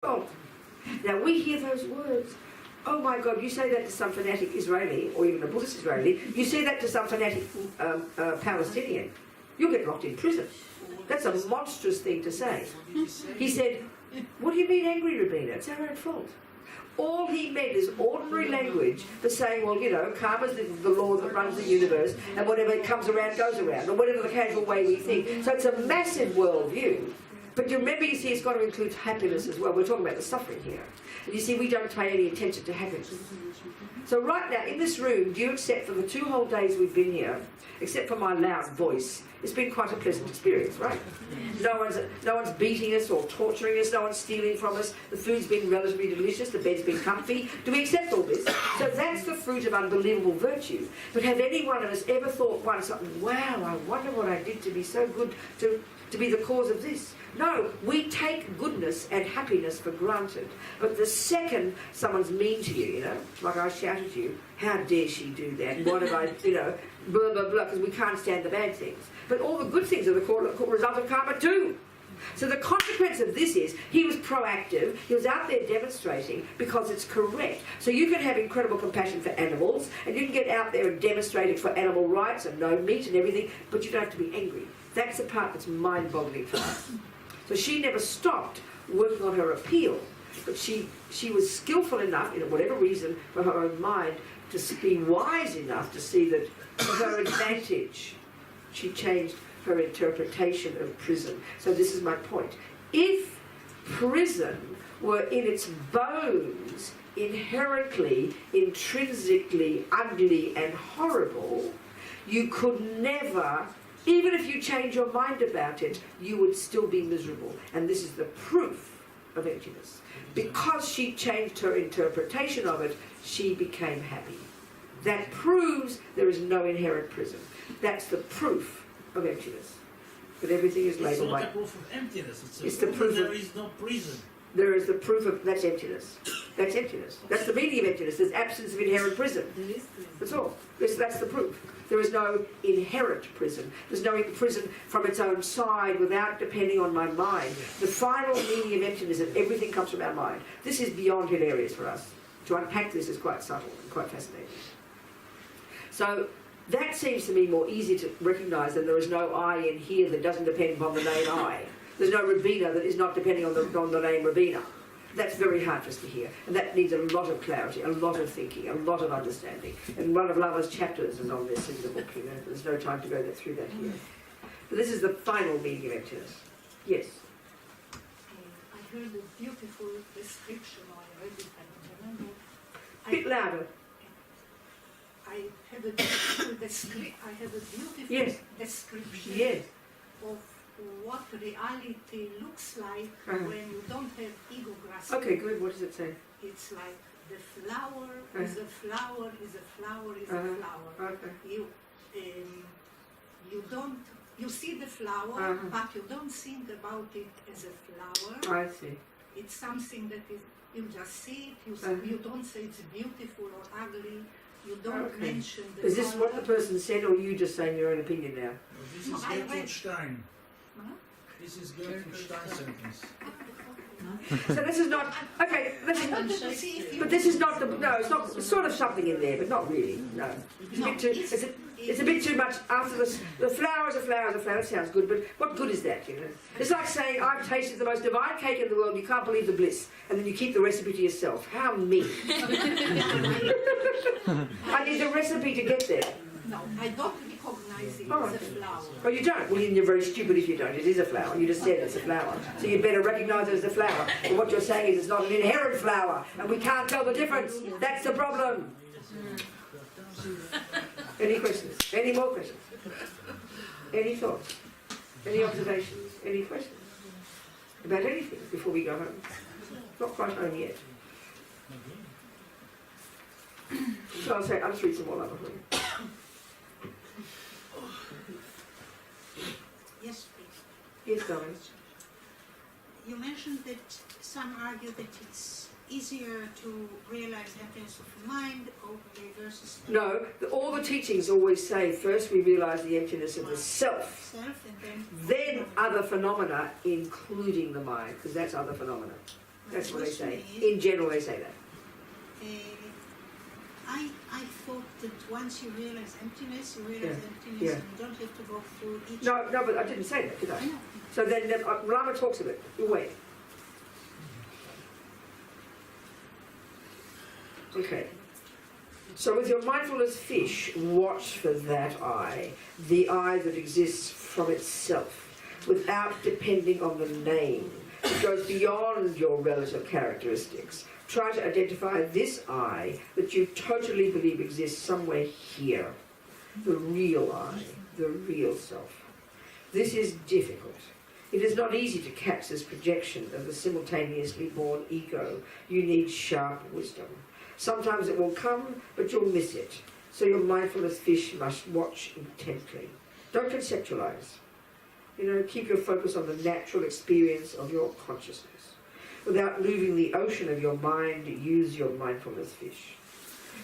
fault. Now we hear those words. Oh my God, you say that to some fanatic Israeli, or even a Buddhist Israeli, you say that to some fanatic Palestinian, you'll get locked in prison. That's a monstrous thing to say. He said, what do you mean angry, Robina? It's our own fault. All he meant is ordinary language for saying, well, you know, karma's the law that runs the universe, and whatever comes around goes around, or whatever the casual way we think. So it's a massive worldview. But you remember, you see, it's got to include happiness as well. We're talking about the suffering here. And you see, we don't pay any attention to happiness. So right now, in this room, do you accept for the 2 whole days we've been here, except for my loud voice, it's been quite a pleasant experience, right? No one's beating us or torturing us, no one's stealing from us, the food's been relatively delicious, the bed's been comfy. Do we accept all this? So that's the fruit of unbelievable virtue. But have any one of us ever thought once, wow, I wonder what I did to be so good to be the cause of this? No, we take goodness and happiness for granted. But the second someone's mean to you, you know, like I shouted at you, how dare she do that? What have I, you know, blah, blah, blah, because we can't stand the bad things. But all the good things are the result of karma too. So the consequence of this is he was proactive, he was out there demonstrating because it's correct. So you can have incredible compassion for animals, and you can get out there and demonstrate it for animal rights and no meat and everything, but you don't have to be angry. That's the part that's mind-boggling for us. So she never stopped working on her appeal, but she was skillful enough, in whatever reason, for her own mind, to be wise enough to see that for her advantage, she changed her interpretation of prison. So this is my point. If prison were in its bones inherently, intrinsically ugly and horrible, you could never, even if you change your mind about it, you would still be miserable. And this is the proof of emptiness. Because she changed her interpretation of it, she became happy. That proves there is no inherent prison. That's the proof of emptiness. But everything is labelled by... It's not a proof of emptiness. It's the proof there is no prison. There is the proof of... That's emptiness. That's emptiness. That's the meaning of emptiness. There's absence of inherent prison. That's all. That's the proof. There is no inherent prison. There's no prison from its own side without depending on my mind. The final meaning of emptiness is that everything comes from our mind. This is beyond hilarious for us. To unpack this is quite subtle and quite fascinating. So that seems to me more easy to recognise than there is no I in here that doesn't depend upon the name I. There's no Robina that is not depending on the name Robina. That's very hard for us to hear, and that needs a lot of clarity, a lot of thinking, a lot of understanding. And one of Lava's chapters is on this in the book, you know. There's no time to go through that here. But this is the final meaning of emptiness. Yes? I heard a beautiful description, or I read it, I don't remember. A bit louder. I had a beautiful Yes. description Yes. of what reality looks like when you don't have ego grasping. Okay, good. What does it say? It's like the flower is a flower, is a flower, is a flower. Okay. You see the flower, but you don't think about it as a flower. I see. It's something that is, you just see it, you don't say it's beautiful or ugly, you don't mention the Is this color. what the person said, or are you just saying your own opinion now? This is Gertrude Stein. Huh? This is Gertrude Stein's sentence. So this is not, okay, but this is not the, no, it's not, it's sort of something in there, but not really, no. It's a bit too much after the flowers are flowers are flowers, sounds good, but what good is that, you know? It's like saying, I've tasted the most divine cake in the world, you can't believe the bliss, and then you keep the recipe to yourself. How mean. I need the recipe to get there. No, I don't recognize it as a flower. Oh, you don't? Well, you're very stupid if you don't. It is a flower. You just said it's a flower. So you better recognise it as a flower. But what you're saying is it's not an inherent flower, and we can't tell the difference. That's the problem. Any questions? Any more questions? Any thoughts? Any observations? Any questions? About anything before we go home? Not quite home yet. So I'll say, I'll just read some more over for you. Yes, please. Yes, darling. You mentioned that some argue that it's easier to realize happiness of the mind versus the No, all the teachings always say first we realise the emptiness of the self, self, and then other phenomena, including the mind, because that's other phenomena. That's what they say. question is, In general, they say that. I thought that once you realize emptiness, you realize emptiness, Yeah. and you don't have to go through each. No, but I didn't say that, did I? I know. So then Lama talks of it. You wait. Okay. So with your mindfulness fish, watch for that eye, the eye that exists from itself, without depending on the name. It goes beyond your relative characteristics. Try to identify this I that you totally believe exists somewhere here. The real I, the real self. This is difficult. It is not easy to catch this projection of the simultaneously born ego. You need sharp wisdom. Sometimes it will come, but you'll miss it. So your mindfulness fish must watch intently. Don't conceptualize. Keep your focus on the natural experience of your consciousness. Without moving the ocean of your mind, use your mindfulness fish.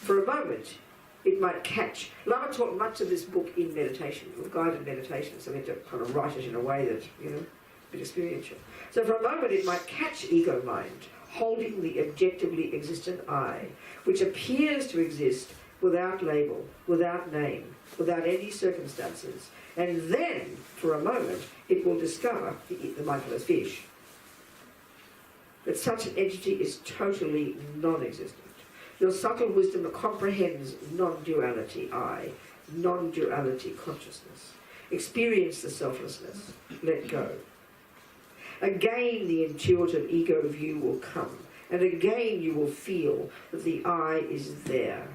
For a moment, it might catch. Lama taught much of this book in meditation, with guided meditation, so we had to kind of write it in a way that, a bit experiential. So for a moment, it might catch ego mind, holding the objectively existent I, which appears to exist without label, without name, without any circumstances. And then, for a moment, it will discover, the mindfulness fish, that such an entity is totally non-existent. Your subtle wisdom comprehends non-duality I, non-duality consciousness. Experience the selflessness. Let go. Again, the intuitive ego view will come, and again you will feel that the I is there.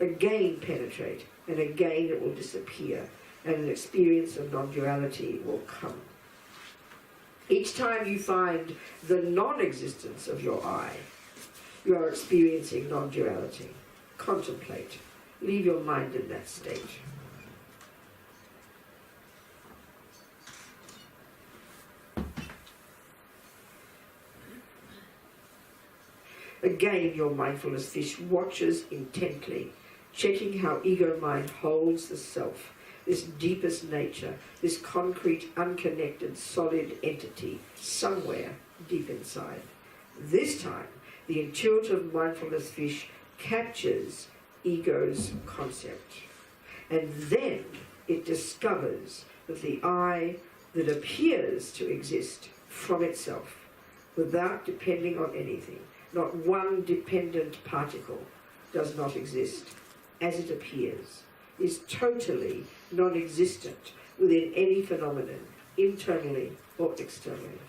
Again penetrate, and again it will disappear, and an experience of non-duality will come. Each time you find the non-existence of your I, you are experiencing non-duality. Contemplate. Leave your mind in that state. Again, your mindfulness fish watches intently, checking how ego mind holds the self, this deepest nature, this concrete, unconnected, solid entity, somewhere deep inside. This time, the intuitive mindfulness fish captures ego's concept. And then it discovers that the I that appears to exist from itself, without depending on anything, not one dependent particle, does not exist as it appears, is totally non-existent within any phenomenon, internally or externally.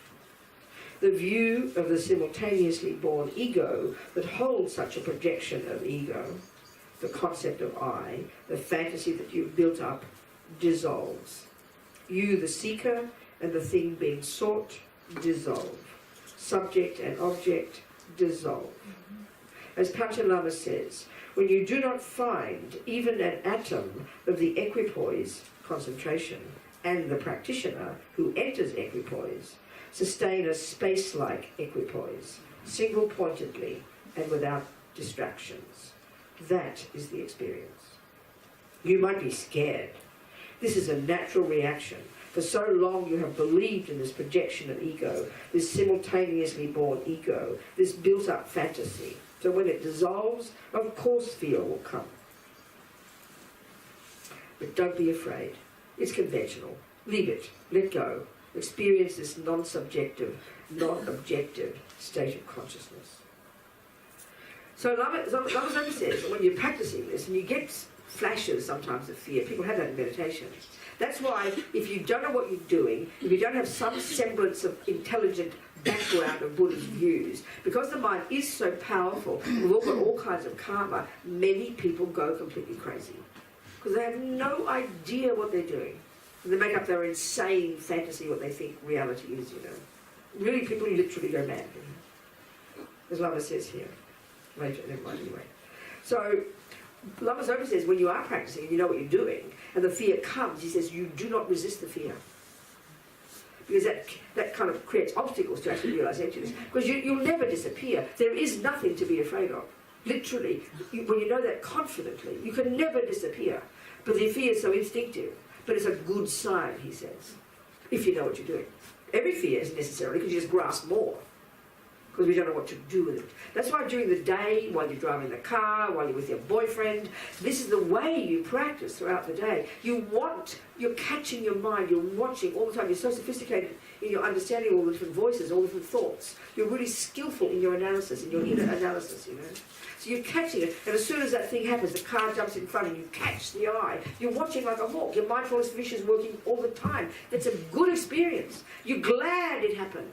The view of the simultaneously born ego that holds such a projection of ego, the concept of I, the fantasy that you've built up, dissolves. You, the seeker, and the thing being sought, dissolve. Subject and object dissolve. As Panchalama says, when you do not find even an atom of the equipoise, concentration, and the practitioner who enters equipoise, sustain a space-like equipoise, single-pointedly and without distractions. That is the experience. You might be scared. This is a natural reaction. For so long you have believed in this projection of ego, this simultaneously born ego, this built-up fantasy. So when it dissolves, of course fear will come. But don't be afraid. It's conventional. Leave it. Let go. Experience this non-subjective, non-objective state of consciousness. So Lama says, when you're practicing this, and you get flashes sometimes of fear, people have that in meditation. That's why if you don't know what you're doing, if you don't have some semblance of intelligent background of Buddha's views, because the mind is so powerful, we've all got all kinds of karma, many people go completely crazy. Because they have no idea what they're doing. And they make up their insane fantasy, what they think reality is, Really, people literally go mad. As Lama says here. Later, never mind, anyway. So, Lama Zopa says, when you are practicing and you know what you're doing, and the fear comes, he says, you do not resist the fear. Because that kind of creates obstacles to actually realise emptiness. Because you'll never disappear. There is nothing to be afraid of. Literally, when you know that confidently, you can never disappear. But the fear is so instinctive. But it's a good sign, he says, if you know what you're doing. Every fear is necessary because you just grasp more. because we don't know what to do with it. That's why during the day, while you're driving the car, while you're with your boyfriend, this is the way you practice throughout the day. You're catching your mind, you're watching all the time. You're so sophisticated in your understanding all the different voices, all the different thoughts. You're really skillful in your analysis, in your inner analysis, you know. So you're catching it, and as soon as that thing happens, the car jumps in front and you catch the eye. You're watching like a hawk. Your mindfulness vision is working all the time. That's a good experience. You're glad it happened.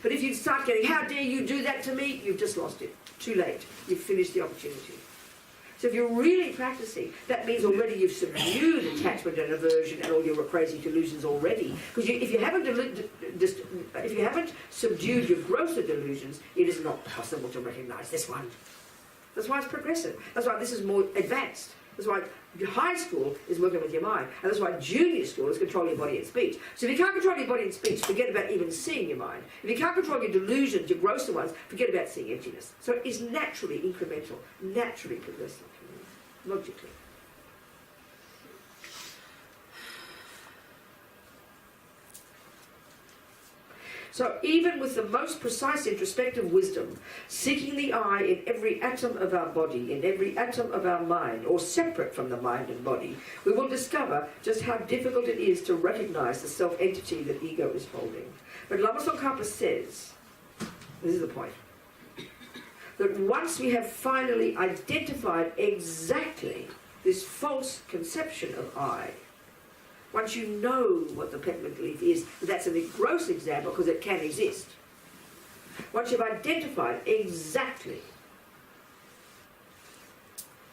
But if you start getting, how dare you do that to me, you've just lost it. Too late. You've finished the opportunity. So if you're really practicing, that means already you've subdued attachment and aversion and all your crazy delusions already. Because if you haven't subdued your grosser delusions, it is not possible to recognize this one. That's why it's progressive. That's why this is more advanced. That's why high school is working with your mind. And that's why junior school is controlling your body and speech. So if you can't control your body and speech, forget about even seeing your mind. If you can't control your delusions, your grosser ones, forget about seeing emptiness. So it's naturally incremental, naturally progressive, logically. So even with the most precise introspective wisdom, seeking the I in every atom of our body, in every atom of our mind, or separate from the mind and body, we will discover just how difficult it is to recognize the self-entity that ego is holding. But Lama Tsongkhapa says, this is the point, that once we have finally identified exactly this false conception of I, once you know what the peppermint leaf is, that's a gross example because it can exist. Once you've identified exactly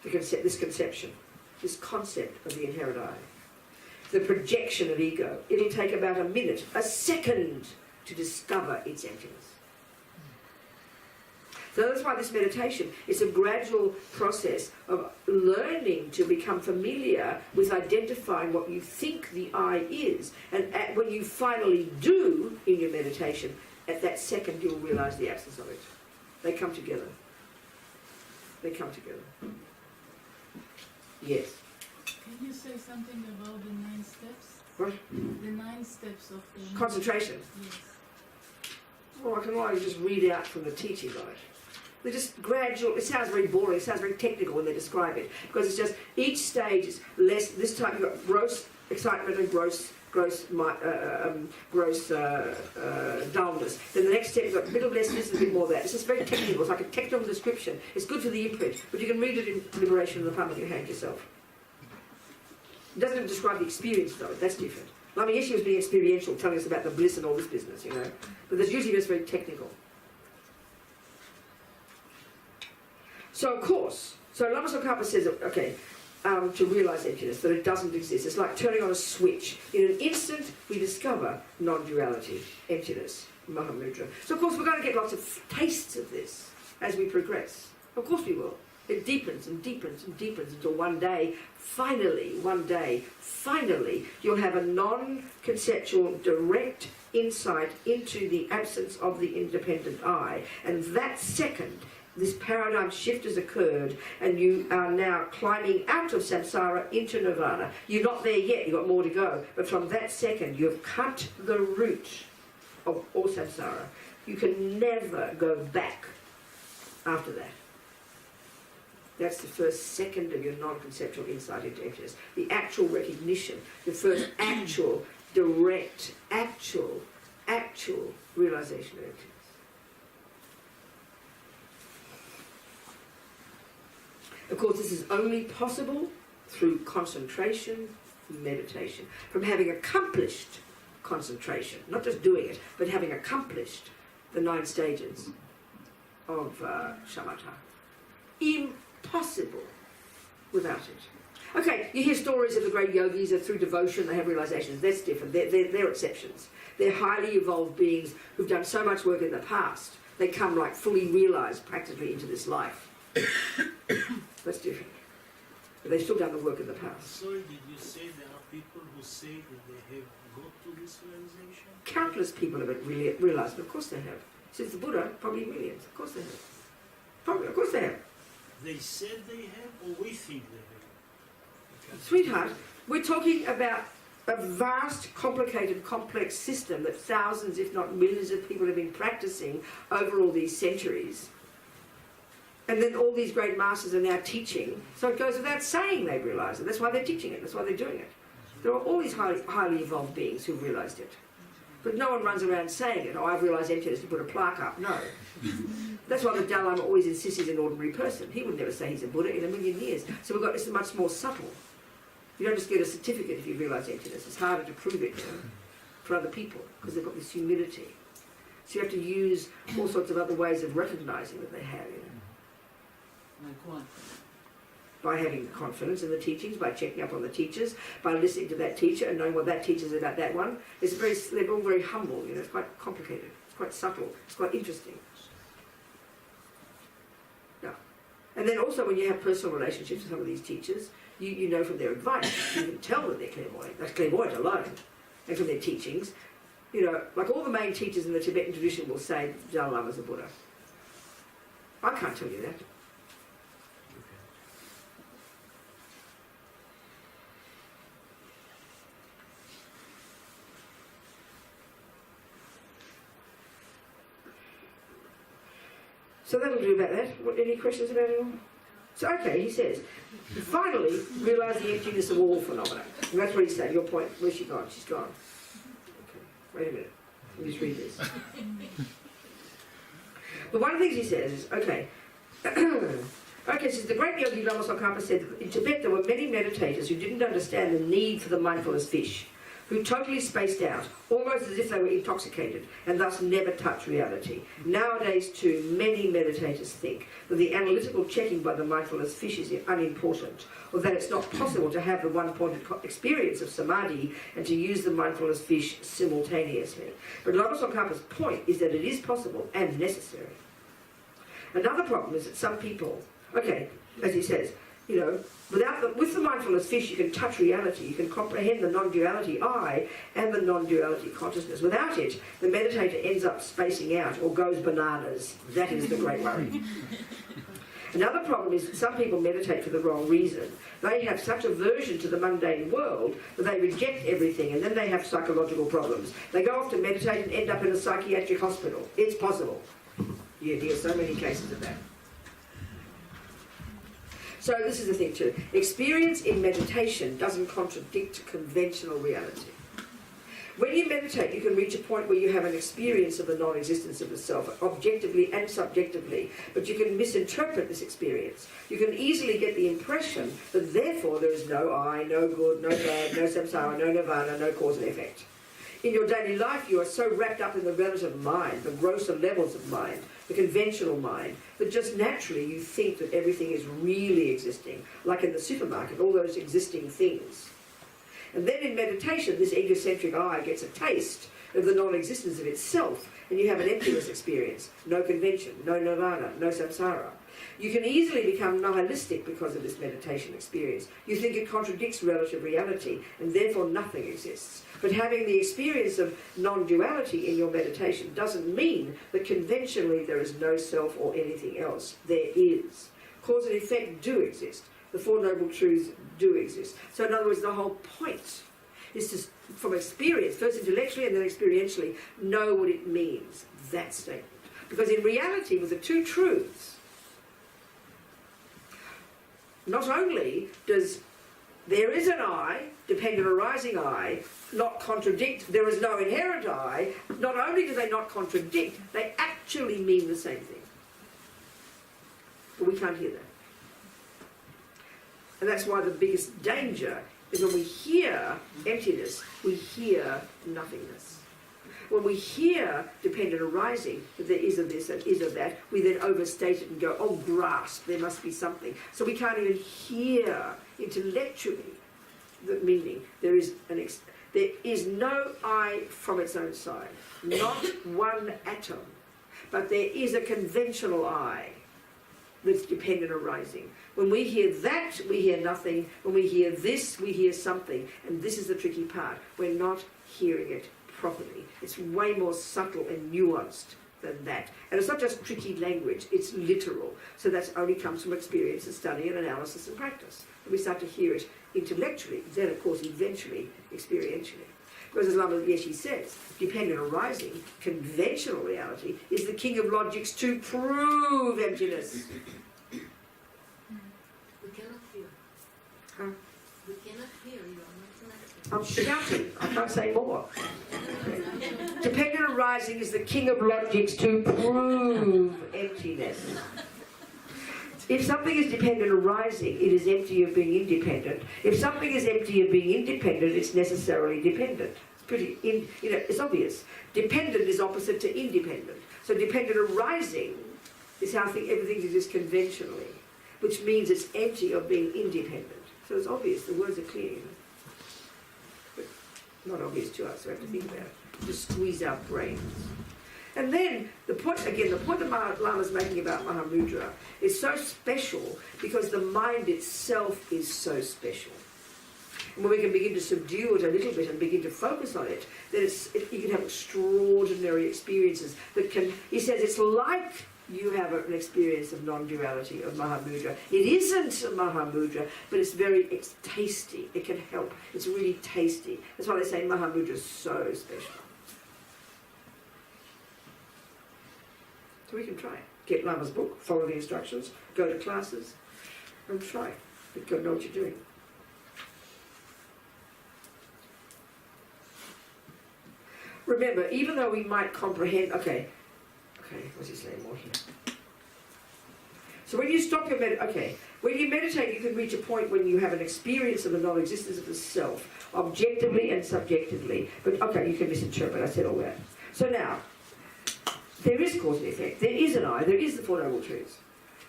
this conception, this concept of the inherent I, the projection of ego, it'll take about a minute, a second to discover its emptiness. So that's why this meditation is a gradual process of learning to become familiar with identifying what you think the I is. And when you finally do in your meditation, at that second you'll realize the absence of it. They come together. They come together. Yes. Can you say something about the 9 steps? What? The 9 steps of the... Concentration. Yes. Well, I can only just read out from the teaching of it. They're just gradual. It sounds very boring. It sounds very technical when they describe it, because it's just each stage is less. This time you've got gross excitement and gross dullness. Then the next step you've got middle blessedness and a bit more of that. It's just very technical. It's like a technical description. It's good for the imprint, but you can read it in liberation in the palm of your hand yourself. It doesn't even describe the experience though. That's different. I mean, yes, she was being experiential, telling us about the bliss and all this business, you know. But that's usually just very technical. So of course, Lama Tsongkhapa says, okay, to realise emptiness, that it doesn't exist. It's like turning on a switch. In an instant, we discover non-duality, emptiness, Mahamudra. So of course, we're going to get lots of tastes of this as we progress. Of course we will. It deepens and deepens and deepens until one day, finally, you'll have a non-conceptual, direct insight into the absence of the independent I. And that second, this paradigm shift has occurred and you are now climbing out of samsara into nirvana. You're not there yet, you've got more to go. But from that second, you've cut the root of all samsara. You can never go back after that. That's the first second of your non-conceptual insight into emptiness. The actual recognition, the first actual, direct, actual realization of emptiness. Of course, this is only possible through concentration, meditation. From having accomplished concentration, not just doing it, but having accomplished the 9 stages of shamatha. Impossible without it. Okay, you hear stories of the great yogis that through devotion they have realizations. That's different. They're exceptions. They're highly evolved beings who've done so much work in the past. They come like fully realized practically into this life. That's different. But they've still done the work in the past. Sorry, did you say there are people who say that they have got to this realization? Countless people have really realized, but of course they have. Since the Buddha, probably millions. Of course they have. Probably, of course they have. They said they have, or we think they have? Sweetheart, we're talking about a vast, complicated, complex system that thousands, if not millions of people have been practicing over all these centuries. And then all these great masters are now teaching. So it goes without saying they've realised it. That's why they're teaching it. That's why they're doing it. There are all these highly evolved beings who've realised it. But no one runs around saying it. Oh, I've realised emptiness, to put a plaque up. No. That's why the Dalai Lama always insists he's an ordinary person. He would never say he's a Buddha in a million years. So we've got this much more subtle. You don't just get a certificate if you realise emptiness. It's harder to prove it for other people because they've got this humility. So you have to use all sorts of other ways of recognising that they have, Like what? by having confidence in the teachings, by checking up on the teachers, by listening to that teacher and knowing what that teaches about that one. They're all very humble, it's quite complicated, it's quite subtle, it's quite interesting. Yeah. And then also when you have personal relationships with some of these teachers, you know from their advice, you can tell that they're clairvoyant. That's clairvoyant alone. And from their teachings, like all the main teachers in the Tibetan tradition will say Dalai Lama's a Buddha. I can't tell you that. So that'll do about that. Any questions about it all? So, okay, he says, finally, realise the emptiness of all phenomena. And that's what he's saying. Your point, where's she gone? She's gone. Okay, wait a minute. Let me just read this. But one of the things he says is, okay, says the great yogi Lama Tsongkhapa said that in Tibet there were many meditators who didn't understand the need for the mindfulness fish, who totally spaced out, almost as if they were intoxicated, and thus never touched reality. Nowadays, too, many meditators think that the analytical checking by the mindfulness fish is unimportant, or that it's not possible to have the one-pointed experience of samadhi and to use the mindfulness fish simultaneously. But Lama Tsongkhapa's point is that it is possible and necessary. Another problem is that some people, as he says, with the mindfulness fish you can touch reality, you can comprehend the non-duality I and the non-duality consciousness. Without it, the meditator ends up spacing out or goes bananas. That is the great worry. Another problem is that some people meditate for the wrong reason. They have such aversion to the mundane world that they reject everything, and then they have psychological problems. They go off to meditate and end up in a psychiatric hospital. It's possible. You hear so many cases of that. So this is the thing too. Experience in meditation doesn't contradict conventional reality. When you meditate, you can reach a point where you have an experience of the non-existence of the self, objectively and subjectively, but you can misinterpret this experience. You can easily get the impression that therefore there is no I, no good, no bad, no samsara, no nirvana, no cause and effect. In your daily life, you are so wrapped up in the relative mind, the grosser levels of mind, the conventional mind, that just naturally you think that everything is really existing, like in the supermarket, all those existing things. And then in meditation, this egocentric I gets a taste of the non-existence of itself, and you have an emptiness experience. No convention, no nirvana, no samsara. You can easily become nihilistic because of this meditation experience. You think it contradicts relative reality, and therefore nothing exists. But having the experience of non-duality in your meditation doesn't mean that conventionally there is no self or anything else. There is. Cause and effect do exist. The Four Noble Truths do exist. So in other words, the whole point is to, from experience, first intellectually and then experientially, know what it means, that statement. Because in reality, with the two truths, not only does there is an I, dependent arising I, not contradict, there is no inherent I, not only do they not contradict, they actually mean the same thing. But we can't hear that. And that's why the biggest danger is when we hear emptiness, we hear nothingness. When we hear dependent arising, that there is of this and is of that, we then overstate it and go, oh, grasp, there must be something. So we can't even hear intellectually the meaning. There is no I from its own side, not one atom, but there is a conventional I that's dependent arising. When we hear that, we hear nothing. When we hear this, we hear something. And this is the tricky part. We're not hearing it properly. It's way more subtle and nuanced than that. And it's not just tricky language, it's literal. So that only comes from experience and study and analysis and practice. And we start to hear it intellectually, then of course eventually experientially. Because as Lama Yeshe says, dependent arising, conventional reality, is the king of logics to prove emptiness. We cannot hear. Huh? We cannot hear. You are not listening. I'm shouting, I can't say more. Dependent arising is the king of logics to prove emptiness. If something is dependent arising, it is empty of being independent. If something is empty of being independent, it's necessarily dependent. It's pretty, it's obvious. Dependent is opposite to independent. So dependent arising is how everything exists conventionally, which means it's empty of being independent. So it's obvious, the words are clear. But not obvious to us, so we have to think about it. To squeeze our brains. And then, the point that Lama's making about Mahamudra is so special because the mind itself is so special. And when we can begin to subdue it a little bit and begin to focus on it, then you can have extraordinary experiences that can, he says, it's like you have an experience of non-duality, of Mahamudra. It isn't a Mahamudra, but it's tasty. It can help. It's really tasty. That's why they say Mahamudra is so special. So we can try it. Get Lama's book, follow the instructions, go to classes, and try it. But go know what you're doing. Remember, even though we might comprehend... Okay, what's he saying more here? So when you stop your when you meditate, you can reach a point when you have an experience of the non-existence of the self, objectively and subjectively. But you can misinterpret, I said all that. So now, there is cause and effect, there is an I, there is the Four Noble Truths.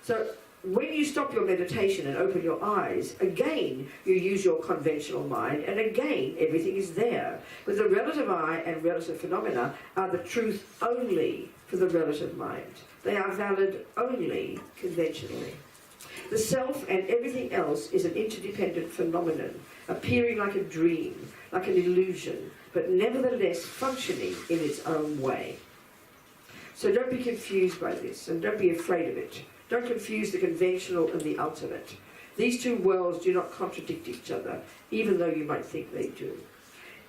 So when you stop your meditation and open your eyes, again you use your conventional mind, and again everything is there. But the relative I and relative phenomena are the truth only for the relative mind. They are valid only conventionally. The self and everything else is an interdependent phenomenon, appearing like a dream, like an illusion, but nevertheless functioning in its own way. So don't be confused by this, and don't be afraid of it. Don't confuse the conventional and the ultimate. These two worlds do not contradict each other, even though you might think they do.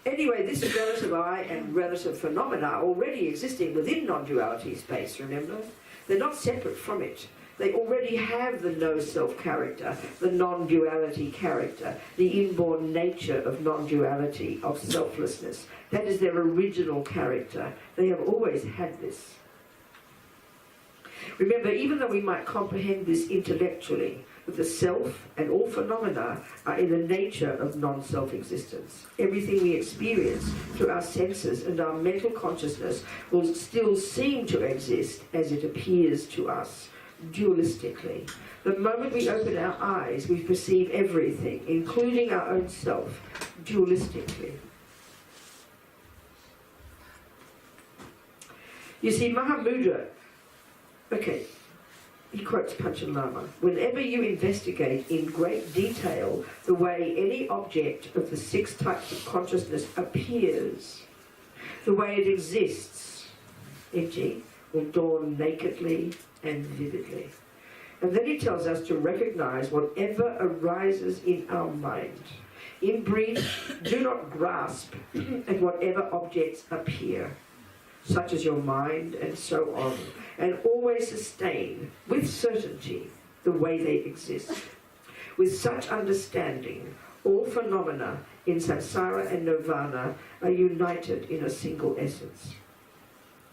Anyway, this relative I and relative phenomena are already existing within non-duality space, remember? They're not separate from it. They already have the no-self character, the non-duality character, the inborn nature of non-duality, of selflessness. That is their original character. They have always had this. Remember, even though we might comprehend this intellectually, that the self and all phenomena are in the nature of non-self existence. Everything we experience through our senses and our mental consciousness will still seem to exist as it appears to us, dualistically. The moment we open our eyes, we perceive everything, including our own self, dualistically. You see, Mahamudra, he quotes Panchen Lama, whenever you investigate in great detail the way any object of the 6 types of consciousness appears, the way it exists, e.g., will dawn nakedly and vividly. And then he tells us to recognize whatever arises in our mind. In brief, do not grasp at whatever objects appear, such as your mind and so on, and always sustain, with certainty, the way they exist. With such understanding, all phenomena in samsara and nirvana are united in a single essence.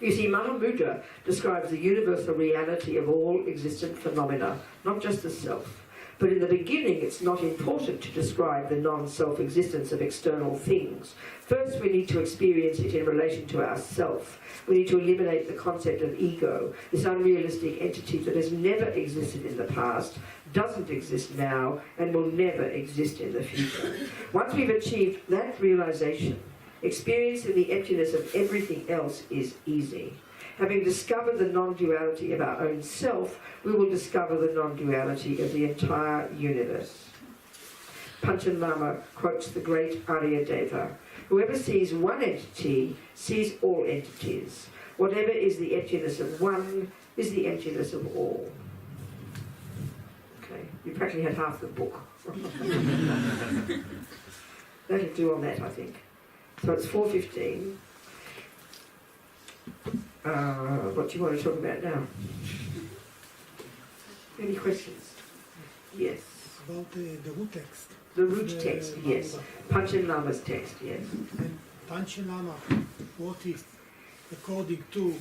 You see, Mahamudra describes the universal reality of all existent phenomena, not just the self. But in the beginning, it's not important to describe the non-self existence of external things. First, we need to experience it in relation to ourself. We need to eliminate the concept of ego, this unrealistic entity that has never existed in the past, doesn't exist now, and will never exist in the future. Once we've achieved that realization, experiencing the emptiness of everything else is easy. Having discovered the non-duality of our own self, we will discover the non-duality of the entire universe. Panchen Lama quotes the great Aryadeva, whoever sees one entity sees all entities. Whatever is the emptiness of one is the emptiness of all. Okay, you practically had half the book. That'll do on that, I think. So it's 4:15. What do you want to talk about now? Any questions? Yes. About the root text. The root text, yes. Panchen Lama's text, yes. And Panchen Lama, what is, according to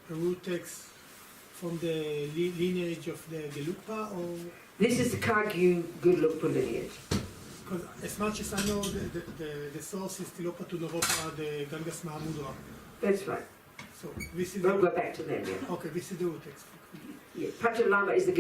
the root text, from the lineage of the Gelugpa, or This is the Kagyu Gelugpa lineage. because as much as I know, the source is Tilopa to Naropa, the Gangas Mahamudra. That's right. So this is We'll go the, back to them, yeah. okay. This is the root text. Yeah. Panchen Lama is the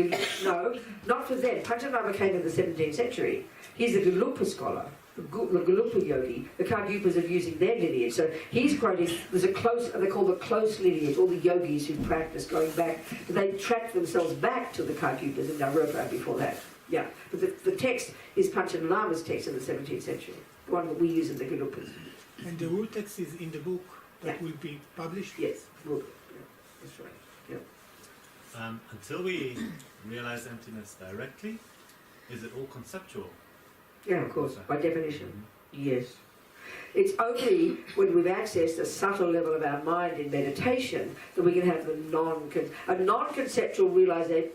no, not for them. Panchen Lama came in the 17th century. He's the Gelugpa scholar, the Gelugpa yogi. The Kagyupas are using their lineage. So he's quoting, there's a close, they call the close lineage, all the yogis who practice going back, they track themselves back to the Kagyupas in Naropa before that. Yeah, but the text is Panchen Lama's text in the 17th century, the one that we use in the Gelugpas. And the root text is in the book that Yeah. will be published. Yes, well, yeah, that's right. Yeah. Until we realize emptiness directly, is it all conceptual? Yeah, of course, by definition, yes. It's only when we've accessed a subtle level of our mind in meditation that we can have the non-conceptual realization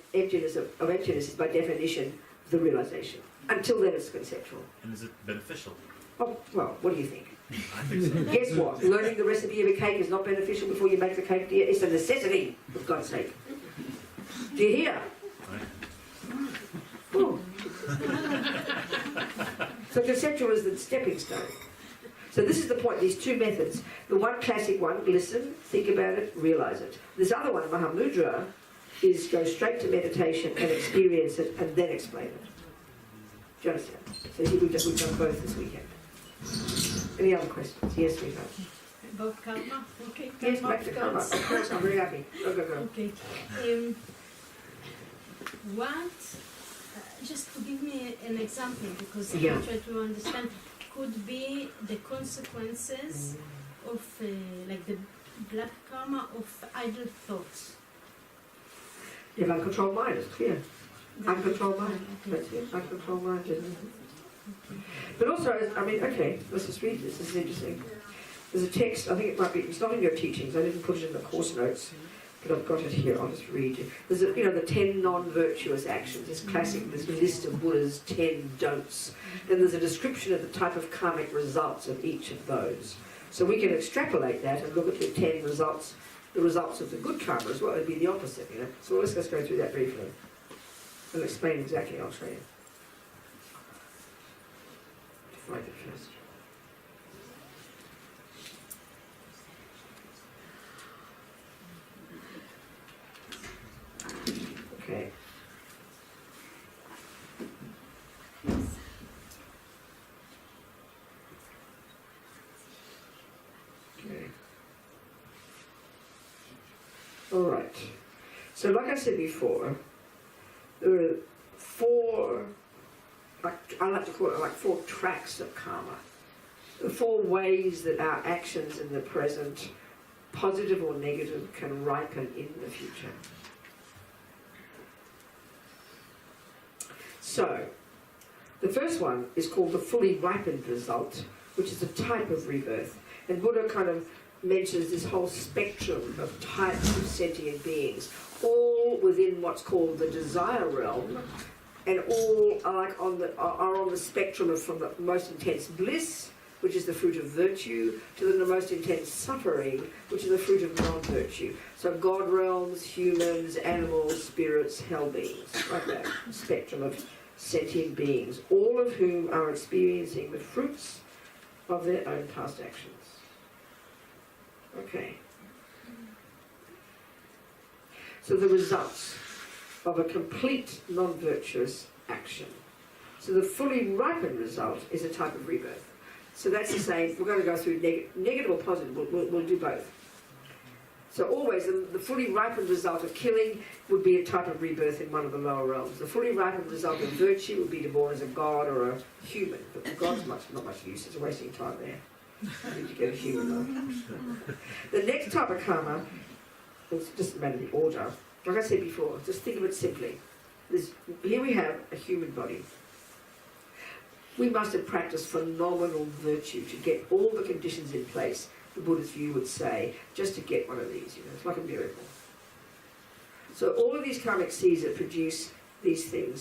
of emptiness is by definition the realization. Until then it's conceptual. And is it beneficial? Oh, well, what do you think? I think so. Guess what? Learning the recipe of a cake is not beneficial before you make the cake, dear. It's a necessity, for God's sake. Do you hear? Right. Oh. So conceptual is the stepping stone. So this is the point, these two methods. The one classic one, listen, think about it, realize it. This other one, Mahamudra, is go straight to meditation and experience it and then explain it. Do you understand? So we've done both this weekend. Any other questions? Yes, we have. About karma? Okay, Yes, karma back to of karma. gods. Of course, I'm very happy. Go, go, go. Okay. Just to give me an example, because Yeah. I try to understand, could be the consequences of, like the black karma of idle thoughts. You have uncontrolled mind, it's clear. Uncontrolled mind. Okay. That's it, uncontrolled mind. Isn't it? But also, I mean, okay, let's just read this. This is interesting. There's a text, I think it might be, it's not in your teachings, I didn't put it in the course notes, but I've got it here, I'll just read you. There's, the 10 non-virtuous actions, this classic, this list of Buddha's 10 don'ts. Then there's a description of the type of karmic results of each of those. So we can extrapolate that and look at the 10 results, the results of the good karma as well. It'd be the opposite, you know. So let's just go through that briefly. I'll explain exactly, I'll show you. Find it first. Okay. Okay. All right. So, like I said before, there are four, I like to call it like 4 tracks of karma. The 4 ways that our actions in the present, positive or negative, can ripen in the future. So, the first one is called the fully ripened result, which is a type of rebirth. And Buddha kind of mentions this whole spectrum of types of sentient beings, all within what's called the desire realm, and all are like are on the spectrum of from the most intense bliss, which is the fruit of virtue, to the most intense suffering, which is the fruit of non-virtue. So God realms, humans, animals, spirits, hell beings, like that spectrum of sentient beings, all of whom are experiencing the fruits of their own past actions. Okay. So the results of a complete non-virtuous action. So the fully ripened result is a type of rebirth. So that's the same. We're going to go through negative or positive. We'll do both. So always the fully ripened result of killing would be a type of rebirth in one of the lower realms. The fully ripened result of virtue would be to be born as a god or a human. But the god's not much use. It's wasting time there. You need to get a human though. The next type of karma it doesn't matter the order. Like I said before, just think of it simply. Here we have a human body. We must have practiced phenomenal virtue to get all the conditions in place, the Buddha's view would say, just to get one of these, it's like a miracle. So all of these karmic seeds that produce these things